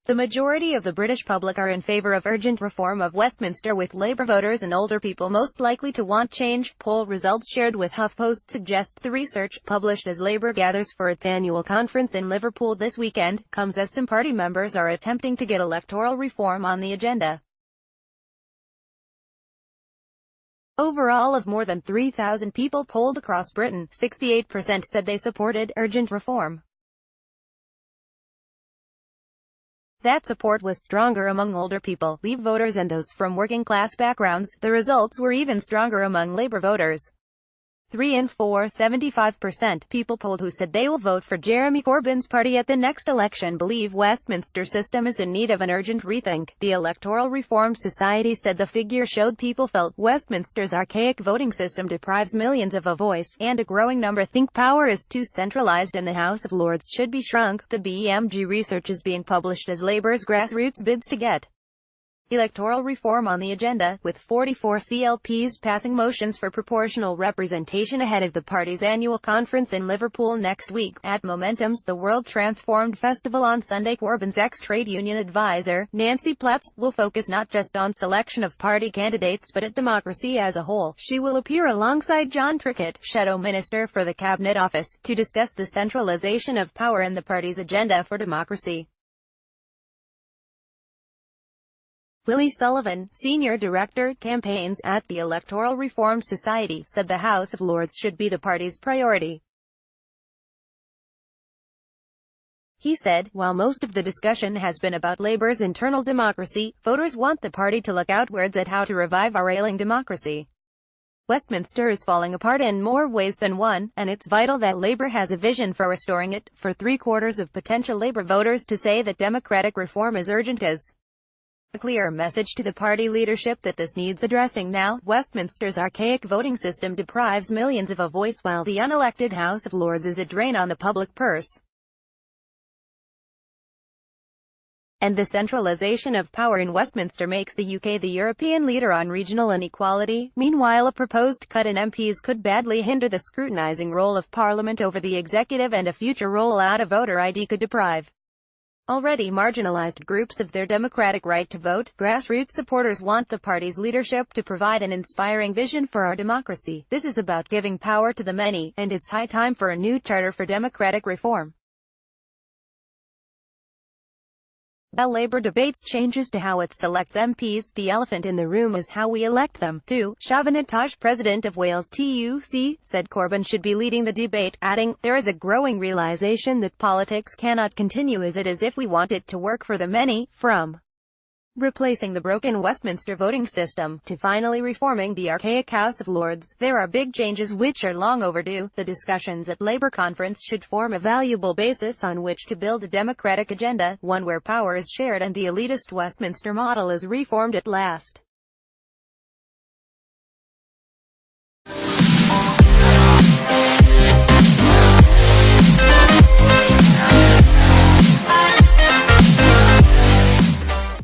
The majority of the British public are in favour of urgent reform of Westminster, with Labour voters and older people most likely to want change. Poll results shared with HuffPost suggest the research, published as Labour gathers for its annual conference in Liverpool this weekend, comes as some party members are attempting to get electoral reform on the agenda. Overall, of more than 3,000 people polled across Britain, 68% said they supported urgent reform. That support was stronger among older people, Leave voters and those from working-class backgrounds. The results were even stronger among Labour voters. 3 in 4, 75%, people polled who said they will vote for Jeremy Corbyn's party at the next election believe Westminster system is in need of an urgent rethink. The Electoral Reform Society said the figure showed people felt Westminster's archaic voting system deprives millions of a voice, and a growing number think power is too centralised and the House of Lords should be shrunk. The BMG research is being published as Labour's grassroots bids to get electoral reform on the agenda, with 44 CLPs passing motions for proportional representation ahead of the party's annual conference in Liverpool next week. At Momentum's The World Transformed Festival on Sunday, Corbyn's ex-trade union advisor, Nancy Platts, will focus not just on selection of party candidates but at democracy as a whole. She will appear alongside John Trickett, Shadow Minister for the Cabinet Office, to discuss the centralisation of power in the party's agenda for democracy. Willie Sullivan, Senior Director, Campaigns, at the Electoral Reform Society, said the House of Lords should be the party's priority. He said, while most of the discussion has been about Labour's internal democracy, voters want the party to look outwards at how to revive our ailing democracy. Westminster is falling apart in more ways than one, and it's vital that Labour has a vision for restoring it. For 3/4 of potential Labour voters to say that democratic reform is urgent is a clear message to the party leadership that this needs addressing now. Westminster's archaic voting system deprives millions of a voice, while the unelected House of Lords is a drain on the public purse. And the centralisation of power in Westminster makes the UK the European leader on regional inequality. Meanwhile, a proposed cut in MPs could badly hinder the scrutinising role of Parliament over the executive, and a future roll-out of voter ID could deprive already marginalised groups of their democratic right to vote. Grassroots supporters want the party's leadership to provide an inspiring vision for our democracy. This is about giving power to the many, and it's high time for a new charter for democratic reform. While Labour debates changes to how it selects MPs, the elephant in the room is how we elect them, too. Siobhan Taj, president of Wales TUC, said Corbyn should be leading the debate, adding, "There is a growing realisation that politics cannot continue as it is if we want it to work for the many, from replacing the broken Westminster voting system, to finally reforming the archaic House of Lords. There are big changes which are long overdue." The discussions at Labour conference should form a valuable basis on which to build a democratic agenda, one where power is shared and the elitist Westminster model is reformed at last.